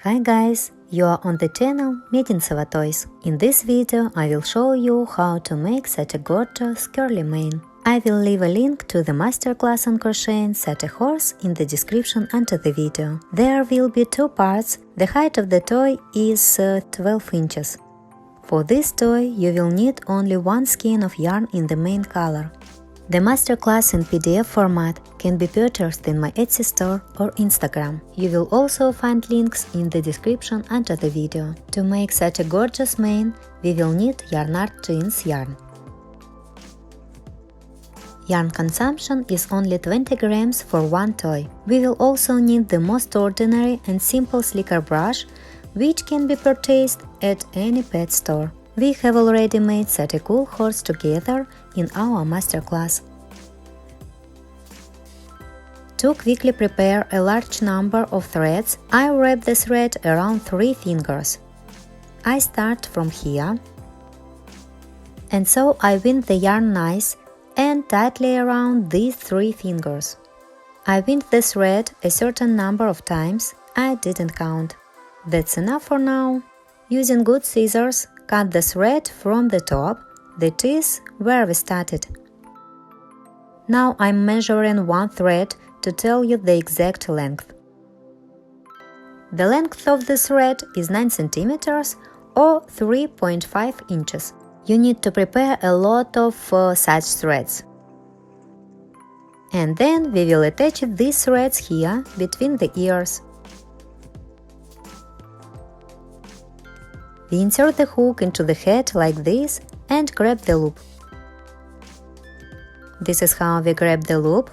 Hi guys, you are on the channel Medintsevatoys. In this video I will show you how to make such a gorgeous curly mane. I will leave a link to the masterclass on crocheting such a horse in the description under the video. There will be two parts. The height of the toy is 12 inches. For this toy you will need only one skein of yarn in the main color. The masterclass in PDF format can be purchased in my Etsy store or Instagram. You will also find links in the description under the video. To make such a gorgeous mane, we will need yarn art jeans yarn. Yarn consumption is only 20 grams for one toy. We will also need the most ordinary and simple slicker brush, which can be purchased at any pet store. We have already made such a cool horse together in our masterclass. To quickly prepare a large number of threads, I wrap the thread around 3 fingers. I start from here, and so I wind the yarn nice and tightly around these 3 fingers. I wind the thread a certain number of times, I didn't count. That's enough for now. Using good scissors, cut the thread from the top, that is, where we started. Now I'm measuring one thread to tell you the exact length. The length of the thread is 9 cm or 3.5 inches. You need to prepare a lot of such threads. And then we will attach these threads here between the ears. We insert the hook into the head like this and grab the loop. This is how we grab the loop.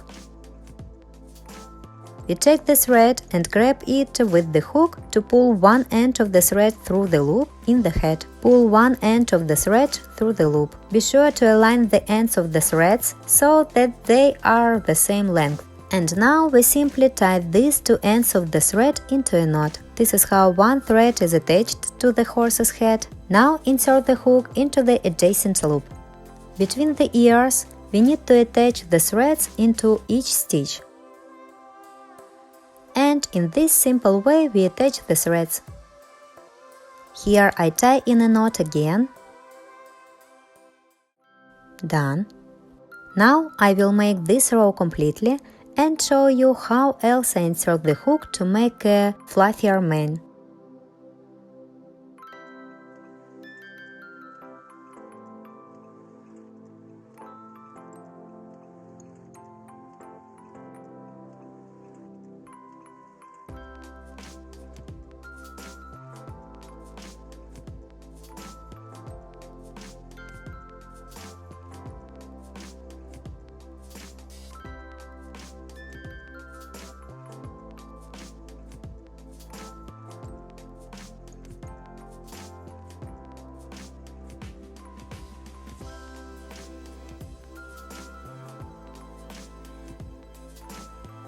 We take the thread and grab it with the hook to pull one end of the thread through the loop in the head. Pull one end of the thread through the loop. Be sure to align the ends of the threads so that they are the same length. And now we simply tie these two ends of the thread into a knot. This is how one thread is attached to the horse's head. Now insert the hook into the adjacent loop. Between the ears, we need to attach the threads into each stitch. And in this simple way we attach the threads. Here I tie in a knot again. Done. Now I will make this row completely and show you how else I insert the hook to make a fluffier mane.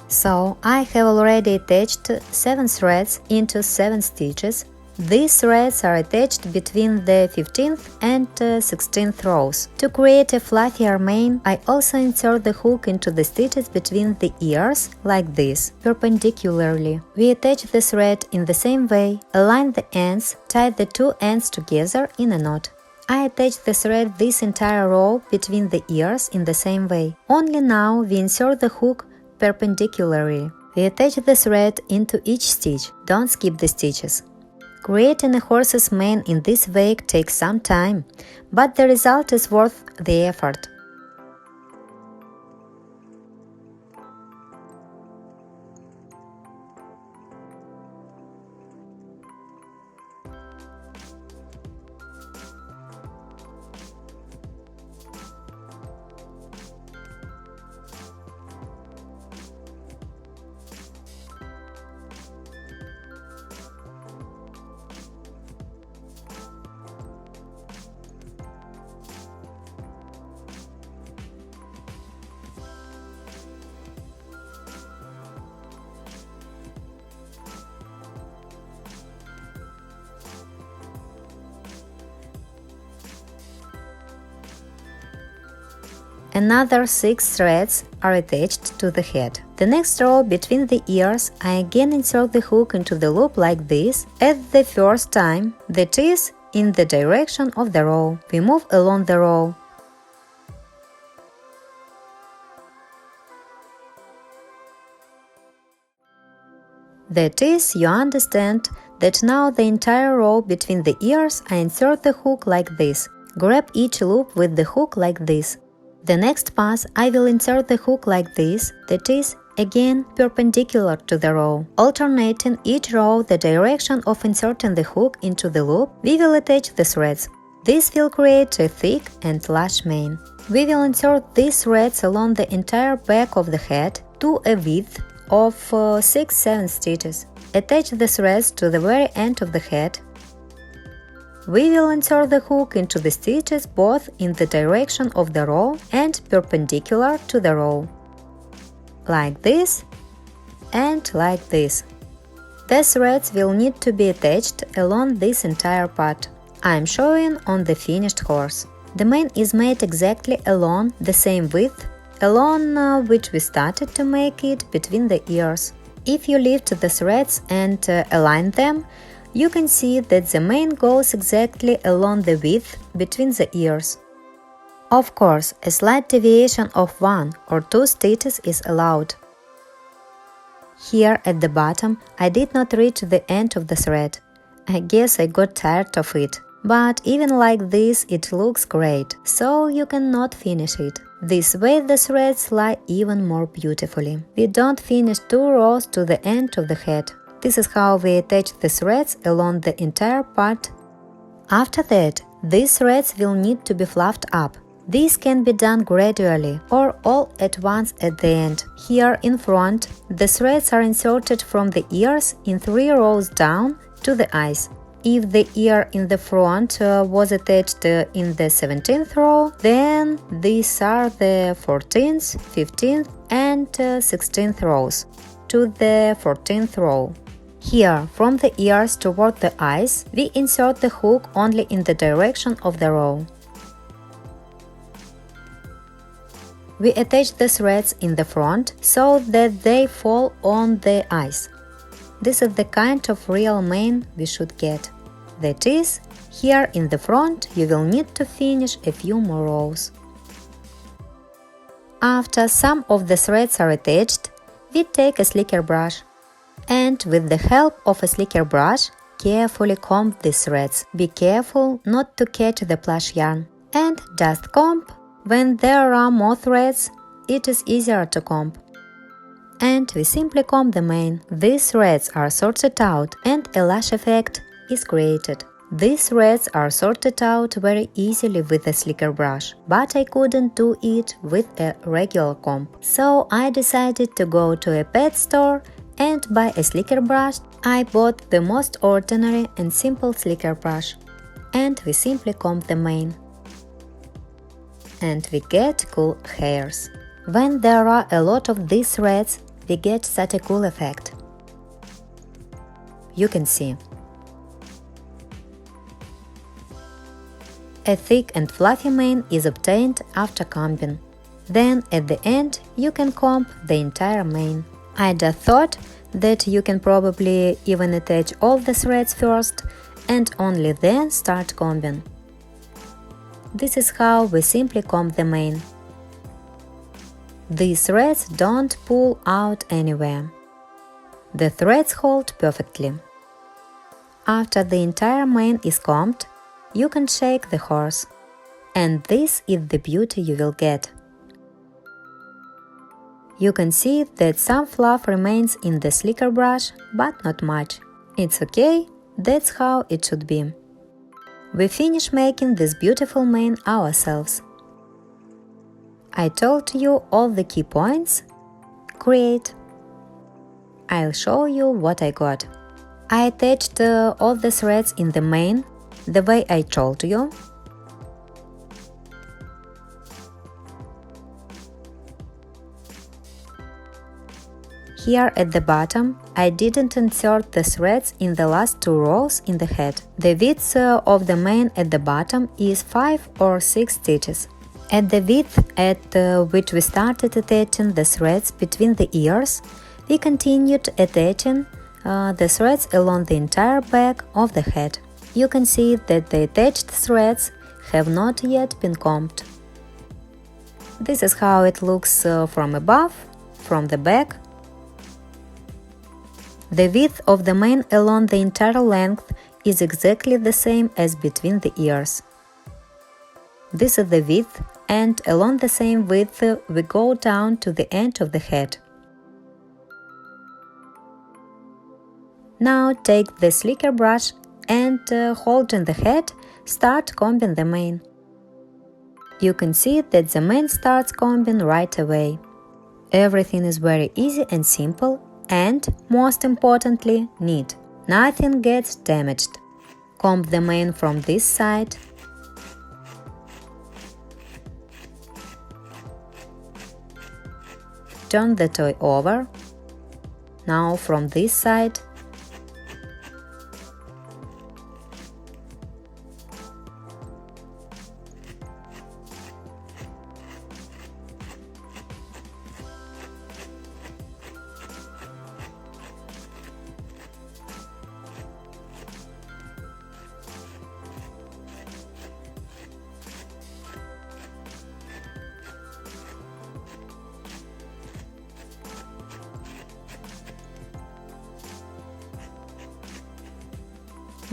So I have already attached 7 threads into 7 stitches. These threads are attached between the 15th and 16th rows. To create a fluffier mane, I also insert the hook into the stitches between the ears, like this, perpendicularly. We attach the thread in the same way, align the ends, tie the two ends together in a knot. I attach the thread this entire row between the ears in the same way. Only now we insert the hook perpendicularly. We attach the thread into each stitch. Don't skip the stitches. Creating a horse's mane in this way takes some time, but the result is worth the effort. Another 6 threads are attached to the head. The next row between the ears, I again insert the hook into the loop like this, as the first time, that is, in the direction of the row. We move along the row. That is, you understand that now the entire row between the ears I insert the hook like this. Grab each loop with the hook like this. The next pass I will insert the hook like this, that is, again perpendicular to the row. Alternating each row the direction of inserting the hook into the loop, we will attach the threads. This will create a thick and lush mane. We will insert these threads along the entire back of the head to a width of 6-7 stitches. Attach the threads to the very end of the head. We will insert the hook into the stitches both in the direction of the row and perpendicular to the row, like this and like this. The threads will need to be attached along this entire part. I am showing on the finished horse. The mane is made exactly along the same width along which we started to make it between the ears. If you lift the threads and align them, you can see that the mane goes exactly along the width between the ears. Of course, a slight deviation of 1 or 2 stitches is allowed. Here at the bottom, I did not reach the end of the thread. I guess I got tired of it. But even like this, it looks great, so you cannot finish it. This way the threads lie even more beautifully. We don't finish 2 rows to the end of the head. This is how we attach the threads along the entire part. After that, these threads will need to be fluffed up. This can be done gradually or all at once at the end. Here in front, the threads are inserted from the ears in 3 rows down to the eyes. If the ear in the front was attached in the 17th row, then these are the 14th, 15th and 16th rows to the 14th row. Here, from the ears toward the eyes, we insert the hook only in the direction of the row. We attach the threads in the front so that they fall on the eyes. This is the kind of real mane we should get. That is, here in the front you will need to finish a few more rows. After some of the threads are attached, we take a slicker brush and with the help of a slicker brush carefully comb the threads. Be careful not to catch the plush yarn and just comb. When there are more threads, it is easier to comb. And we simply comb the mane. These threads are sorted out and a lush effect is created. These threads are sorted out very easily with a slicker brush, but I couldn't do it with a regular comb. So I decided to go to a pet store and buy a slicker brush. I bought the most ordinary and simple slicker brush. And we simply comb the mane. And we get cool hairs. When there are a lot of these threads, we get such a cool effect. You can see. A thick and fluffy mane is obtained after combing. Then at the end you can comb the entire mane. I just thought that you can probably even attach all the threads first and only then start combing. This is how we simply comb the mane. These threads don't pull out anywhere. The threads hold perfectly. After the entire mane is combed, you can shake the horse. And this is the beauty you will get. You can see that some fluff remains in the slicker brush, but not much. It's okay, that's how it should be. We finish making this beautiful mane ourselves. I told you all the key points. Great! I'll show you what I got. I attached all the threads in the mane the way I told you. Here at the bottom, I didn't insert the threads in the last 2 rows in the head. The width of the mane at the bottom is 5 or 6 stitches. At the width at which we started attaching the threads between the ears, we continued attaching the threads along the entire back of the head. You can see that the attached threads have not yet been combed. This is how it looks from above, from the back. The width of the mane along the entire length is exactly the same as between the ears. This is the width, and along the same width we go down to the end of the head. Now take the slicker brush and holding the head, start combing the mane. You can see that the mane starts combing right away. Everything is very easy and simple, and, most importantly, neat. Nothing gets damaged. Comb the mane from this side. Turn the toy over. Now from this side.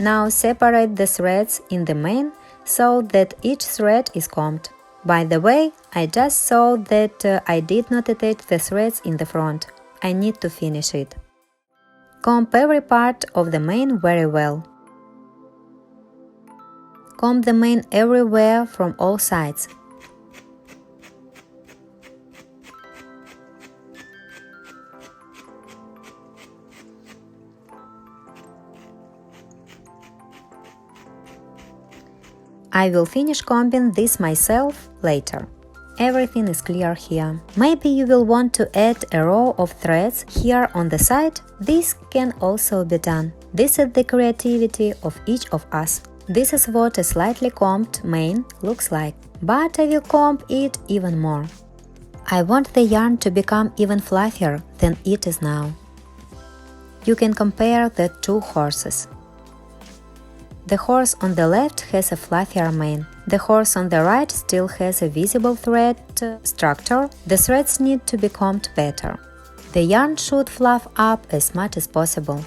Now separate the threads in the mane so that each thread is combed. By the way, I just saw that I did not attach the threads in the front. I need to finish it. Comb every part of the mane very well. Comb the mane everywhere from all sides. I will finish combing this myself later. Everything is clear here. Maybe you will want to add a row of threads here on the side. This can also be done. This is the creativity of each of us. This is what a slightly combed mane looks like. But I will comb it even more. I want the yarn to become even fluffier than it is now. You can compare the two horses. The horse on the left has a fluffier mane. The horse on the right still has a visible thread structure. The threads need to be combed better. The yarn should fluff up as much as possible.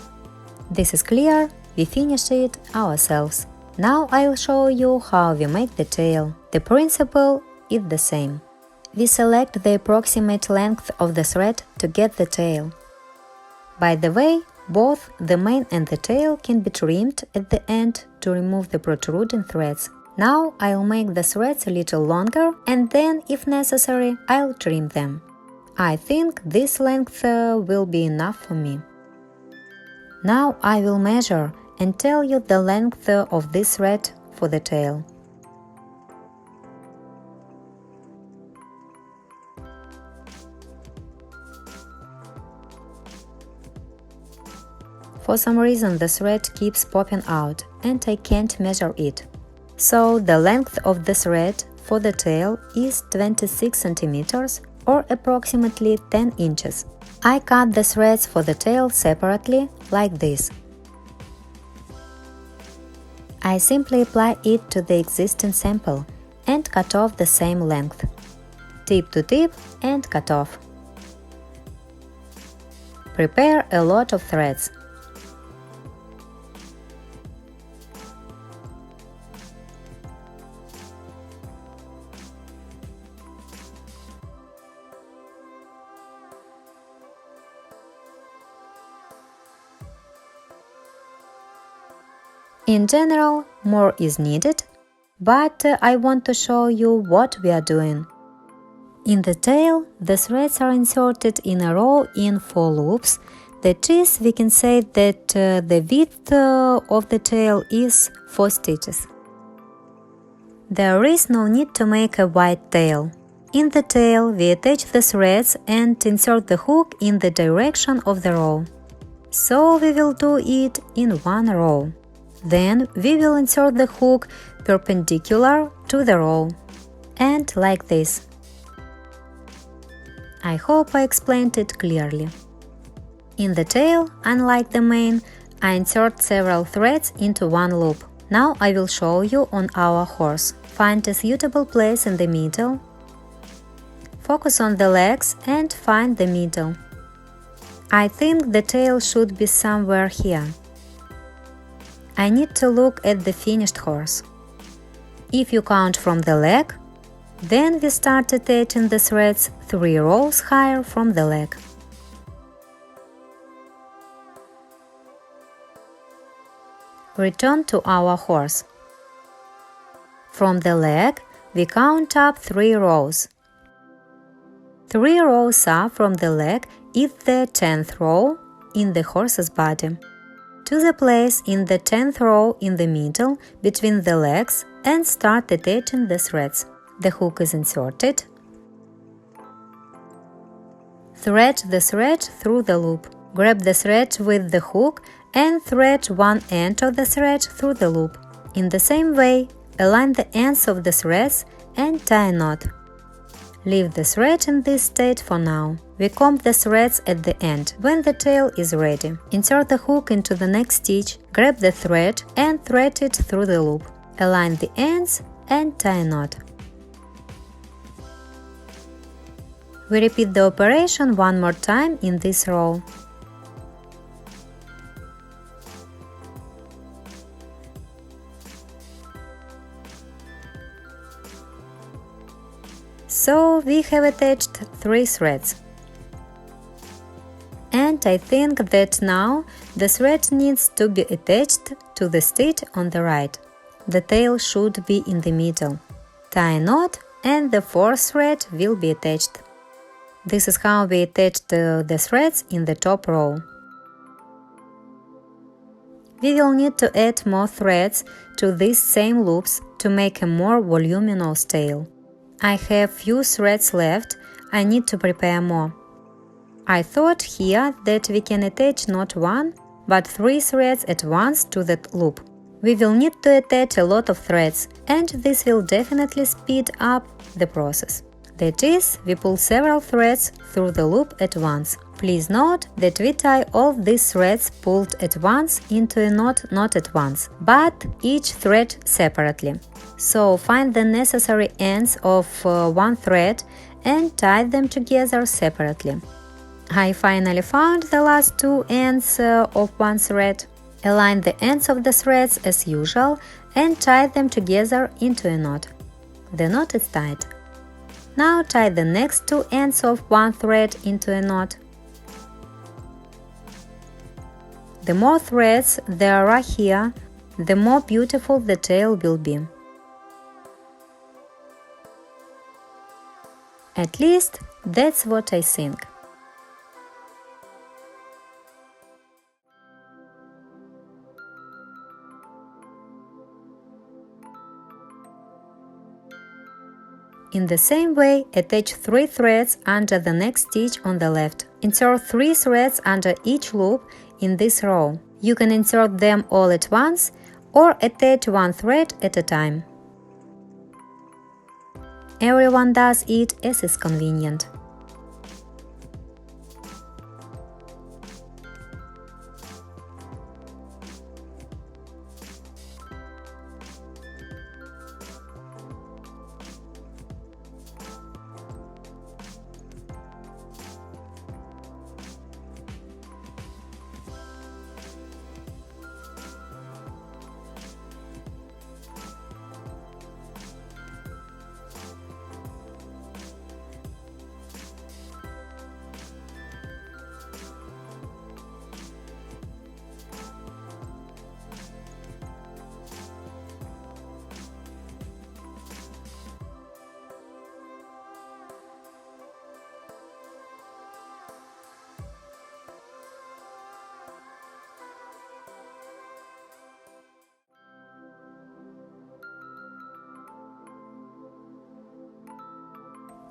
This is clear, we finish it ourselves. Now I'll show you how we make the tail. The principle is the same. We select the approximate length of the thread to get the tail. By the way, both the mane and the tail can be trimmed at the end to remove the protruding threads. Now I'll make the threads a little longer, and then, if necessary, I'll trim them. I think this length will be enough for me. Now I will measure and tell you the length of this thread for the tail. For some reason the thread keeps popping out and I can't measure it. So the length of the thread for the tail is 26 cm or approximately 10 inches. I cut the threads for the tail separately, like this. I simply apply it to the existing sample and cut off the same length. Tip to tip and cut off. Prepare a lot of threads. In general, more is needed, but I want to show you what we are doing. In the tail, the threads are inserted in a row in 4 loops. That is, we can say that the width of the tail is 4 stitches. There is no need to make a wide tail. In the tail, we attach the threads and insert the hook in the direction of the row. So we will do it in one row. Then we will insert the hook perpendicular to the row. and like this. I hope I explained it clearly. In the tail, unlike the mane, I insert several threads into one loop. Now I will show you on our horse. Find a suitable place in the middle. Focus on the legs and find the middle. I think the tail should be somewhere here. I need to look at the finished horse. If you count from the leg, then we start attaching the threads 3 rows higher from the leg. Return to our horse. From the leg, we count up 3 rows. 3 rows up from the leg is the 10th row in the horse's body. To the place in the 10th row in the middle between the legs and start attaching the threads. The hook is inserted. Thread the thread through the loop. Grab the thread with the hook and thread one end of the thread through the loop. In the same way, align the ends of the threads and tie a knot. Leave the thread in this state for now. We comb the threads at the end when the tail is ready. Insert the hook into the next stitch, grab the thread and thread it through the loop. Align the ends and tie a knot. We repeat the operation one more time in this row. So we have attached 3 threads. And I think that now the thread needs to be attached to the stitch on the right. The tail should be in the middle. Tie a knot and the 4th thread will be attached. This is how we attached the threads in the top row. We will need to add more threads to these same loops to make a more voluminous tail. I have few threads left, I need to prepare more. I thought here that we can attach not 1, but 3 threads at once to that loop. We will need to attach a lot of threads, and this will definitely speed up the process. That is, we pull several threads through the loop at once. Please note that we tie all these threads pulled at once into a knot not at once, but each thread separately. So find the necessary ends of one thread and tie them together separately. I finally found the last 2 ends of one thread. Align the ends of the threads as usual and tie them together into a knot. The knot is tied. Now tie the next 2 ends of one thread into a knot. The more threads there are here, the more beautiful the tail will be. At least that's what I think. In the same way, attach 3 threads under the next stitch on the left. Insert 3 threads under each loop in this row. You can insert them all at once or attach 1 thread at a time. Everyone does it as is convenient.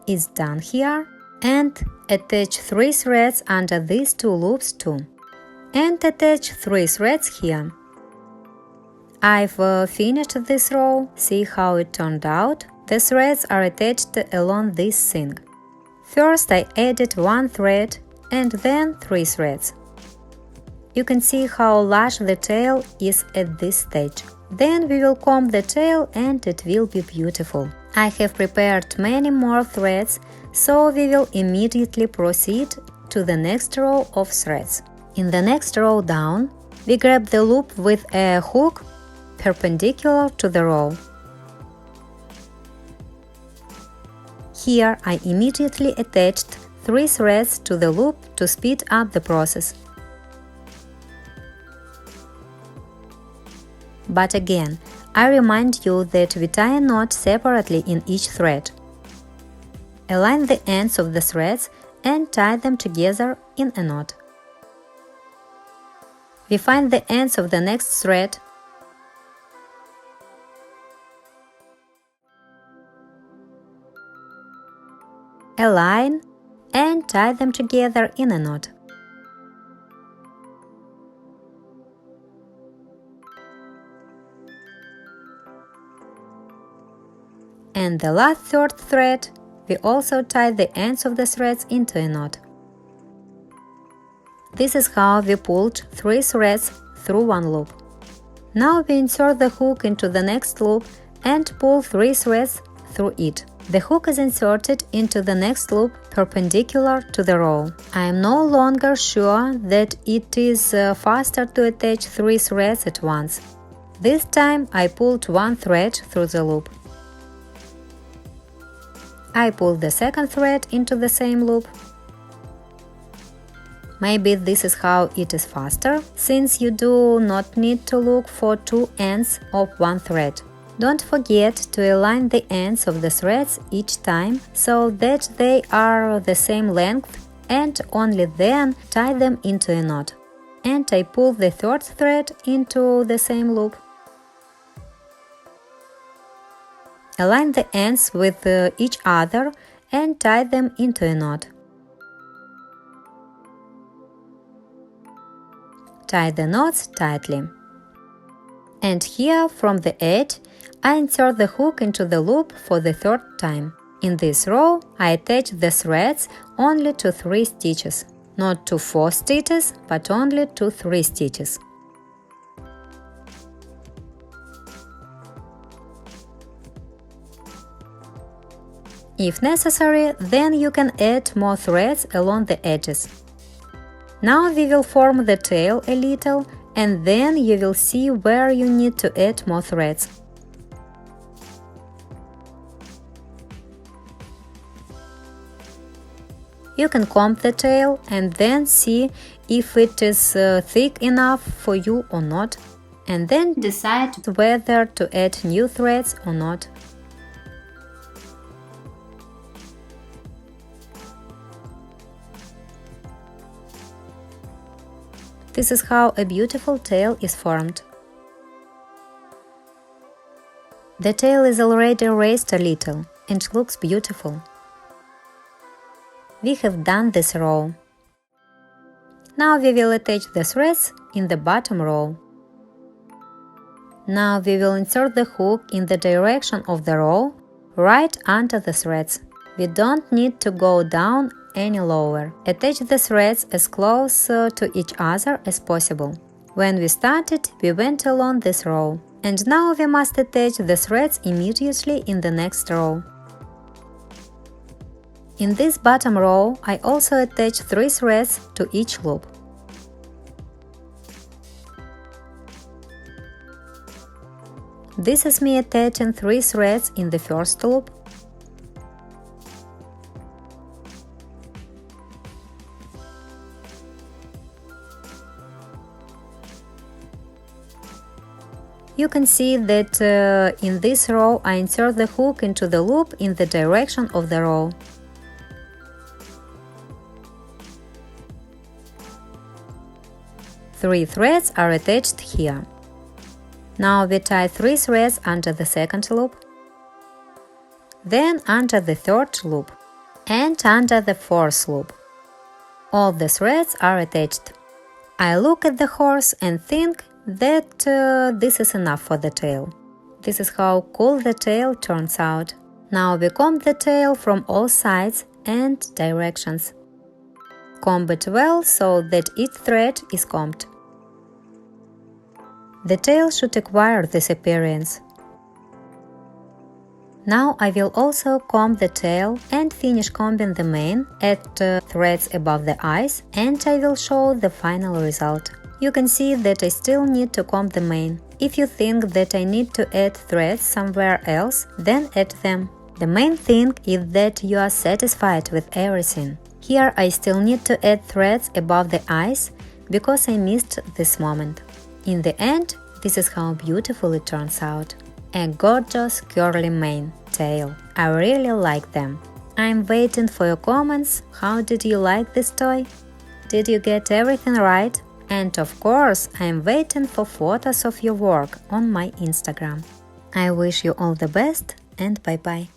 Is done here, and attach 3 threads under these 2 loops too, and attach 3 threads here. I've finished this row. See how it turned out. The threads are attached along this thing. First I added 1 thread and then 3 threads. You can see how lush the tail is at this stage. Then we will comb the tail and it will be beautiful. I have prepared many more threads, so we will immediately proceed to the next row of threads. In the next row down, we grab the loop with a hook perpendicular to the row. Here I immediately attached 3 threads to the loop to speed up the process. But again, I remind you that we tie a knot separately in each thread. Align the ends of the threads and tie them together in a knot. We find the ends of the next thread. Align and tie them together in a knot. And the last third thread, we also tie the ends of the threads into a knot. This is how we pulled 3 threads through one loop. Now we insert the hook into the next loop and pull 3 threads through it. The hook is inserted into the next loop perpendicular to the row. I am no longer sure that it is faster to attach 3 threads at once. This time I pulled 1 thread through the loop. I pull the second thread into the same loop. Maybe this is how it is faster, since you do not need to look for 2 ends of 1 thread. Don't forget to align the ends of the threads each time so that they are the same length, and only then tie them into a knot. And I pull the third thread into the same loop. Align the ends with each other and tie them into a knot. Tie the knots tightly. And here, from the edge, I insert the hook into the loop for the third time. In this row, I attach the threads only to 3 stitches. Not to 4 stitches, but only to 3 stitches. If necessary, then you can add more threads along the edges. Now we will form the tail a little, and then you will see where you need to add more threads. You can comb the tail and then see if it is thick enough for you or not, and then decide whether to add new threads or not. This is how a beautiful tail is formed. The tail is already raised a little and looks beautiful. We have done this row. Now we will attach the threads in the bottom row. Now we will insert the hook in the direction of the row, right under the threads. We don't need to go down any lower. Attach the threads as close to each other as possible. When we started, we went along this row. And now we must attach the threads immediately in the next row. In this bottom row, I also attach 3 threads to each loop. This is me attaching 3 threads in the first loop. You can see that in this row I insert the hook into the loop in the direction of the row. Three threads are attached here. Now we tie 3 threads under the second loop, then under the third loop, and under the fourth loop. All the threads are attached. I look at the horse and think that this is enough for the tail. This is how cool the tail turns out. Now we comb the tail from all sides and directions. Comb it well so that each thread is combed. The tail should acquire this appearance. Now I will also comb the tail and finish combing the mane at threads above the eyes, and I will show the final result. You can see that I still need to comb the mane. If you think that I need to add threads somewhere else, then add them. The main thing is that you are satisfied with everything. Here I still need to add threads above the eyes because I missed this moment. In the end, this is how beautiful it turns out. A gorgeous curly mane tail. I really like them. I'm waiting for your comments. How did you like this toy? Did you get everything right? And of course, I'm waiting for photos of your work on my Instagram. I wish you all the best and bye-bye.